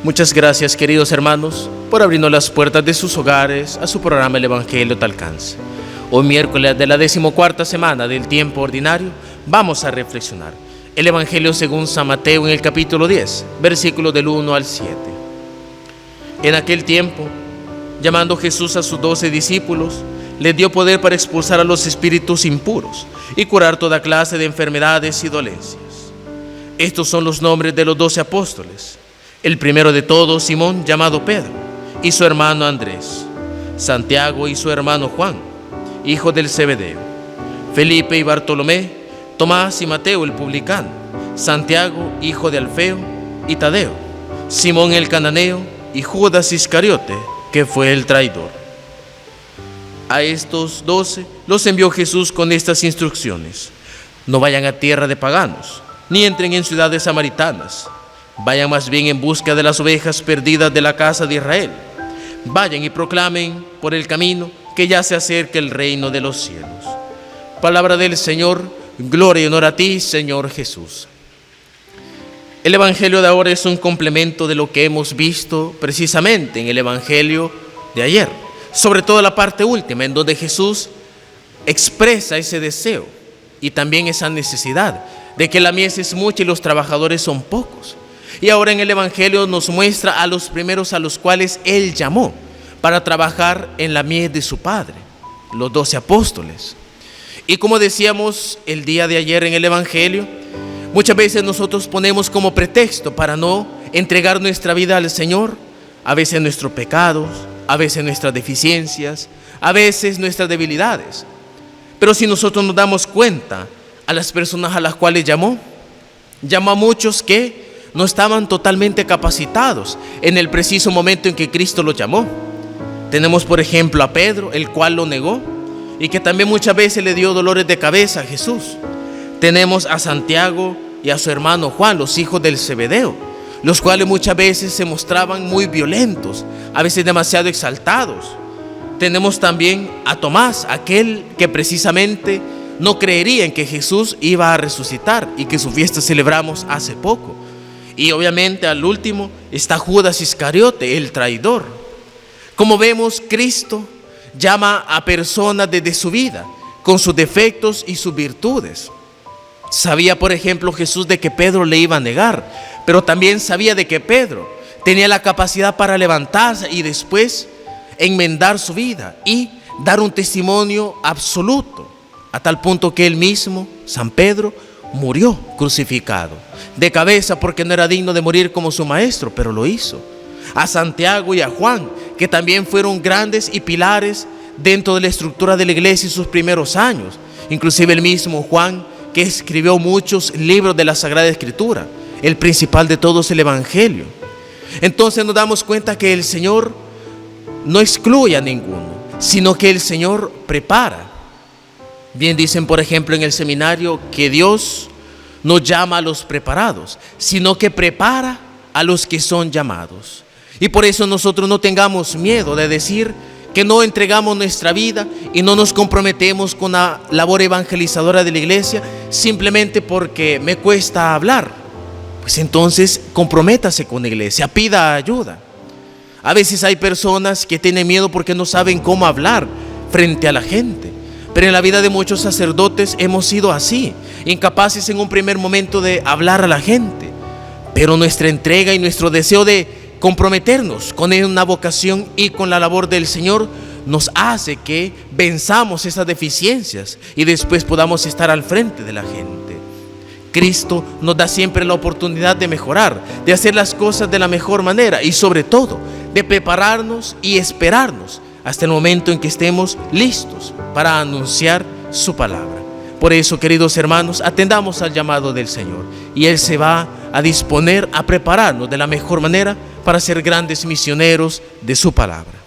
Muchas gracias, queridos hermanos, por abrirnos las puertas de sus hogares a su programa El Evangelio te alcanza. Hoy, miércoles de la 14ª semana del tiempo ordinario, vamos a reflexionar el Evangelio según San Mateo en el capítulo 10, versículos del 1 al 7. En aquel tiempo, llamando Jesús a sus 12 discípulos, les dio poder para expulsar a los espíritus impuros y curar toda clase de enfermedades y dolencias. Estos son los nombres de los 12 apóstoles. El primero de todos, Simón, llamado Pedro, y su hermano Andrés, Santiago y su hermano Juan, hijo del Zebedeo, Felipe y Bartolomé, Tomás y Mateo el publicano, Santiago, hijo de Alfeo, y Tadeo, Simón el cananeo y Judas Iscariote, que fue el traidor. A estos 12 los envió Jesús con estas instrucciones: no vayan a tierra de paganos, ni entren en ciudades samaritanas. Vayan más bien en busca de las ovejas perdidas de la casa de Israel. Vayan y proclamen por el camino que ya se acerca el reino de los cielos. Palabra del Señor, gloria y honor a ti, Señor Jesús. El Evangelio de ahora es un complemento de lo que hemos visto precisamente en el Evangelio de ayer, sobre todo la parte última, en donde Jesús expresa ese deseo y también esa necesidad de que la mies es mucha y los trabajadores son pocos. Y ahora en el Evangelio nos muestra a los primeros a los cuales Él llamó para trabajar en la mies de su Padre, los 12 apóstoles. Y como decíamos el día de ayer en el Evangelio, muchas veces nosotros ponemos como pretexto para no entregar nuestra vida al Señor, a veces nuestros pecados, a veces nuestras deficiencias, a veces nuestras debilidades. Pero si nosotros nos damos cuenta a las personas a las cuales llamó a muchos que no estaban totalmente capacitados en el preciso momento en que Cristo los llamó. Tenemos por ejemplo a Pedro, el cual lo negó y que también muchas veces le dio dolores de cabeza a Jesús. Tenemos a Santiago y a su hermano Juan, los hijos del Zebedeo, los cuales muchas veces se mostraban muy violentos, a veces demasiado exaltados. Tenemos también a Tomás, aquel que precisamente no creería en que Jesús iba a resucitar y que su fiesta celebramos hace poco. Y obviamente al último está Judas Iscariote, el traidor. Como vemos, Cristo llama a personas desde su vida, con sus defectos y sus virtudes. Sabía, por ejemplo, Jesús de que Pedro le iba a negar, pero también sabía de que Pedro tenía la capacidad para levantarse y después enmendar su vida y dar un testimonio absoluto, a tal punto que él mismo, San Pedro, murió crucificado, de cabeza, porque no era digno de morir como su maestro, pero lo hizo. A Santiago y a Juan, que también fueron grandes y pilares dentro de la estructura de la iglesia en sus primeros años. Inclusive el mismo Juan, que escribió muchos libros de la Sagrada Escritura, el principal de todos, el Evangelio. Entonces nos damos cuenta que el Señor no excluye a ninguno, sino que el Señor prepara. Bien dicen, por ejemplo, en el seminario que Dios no llama a los preparados, sino que prepara a los que son llamados. Y por eso nosotros no tengamos miedo de decir que no entregamos nuestra vida y no nos comprometemos con la labor evangelizadora de la iglesia simplemente porque me cuesta hablar. Pues entonces comprométase con la iglesia, pida ayuda. A veces hay personas que tienen miedo porque no saben cómo hablar frente a la gente. Pero en la vida de muchos sacerdotes hemos sido así, incapaces en un primer momento de hablar a la gente. Pero nuestra entrega y nuestro deseo de comprometernos con una vocación y con la labor del Señor nos hace que venzamos esas deficiencias y después podamos estar al frente de la gente. Cristo nos da siempre la oportunidad de mejorar, de hacer las cosas de la mejor manera y sobre todo de prepararnos y esperarnos hasta el momento en que estemos listos para anunciar su palabra. Por eso, queridos hermanos, atendamos al llamado del Señor y Él se va a disponer a prepararnos de la mejor manera para ser grandes misioneros de su palabra.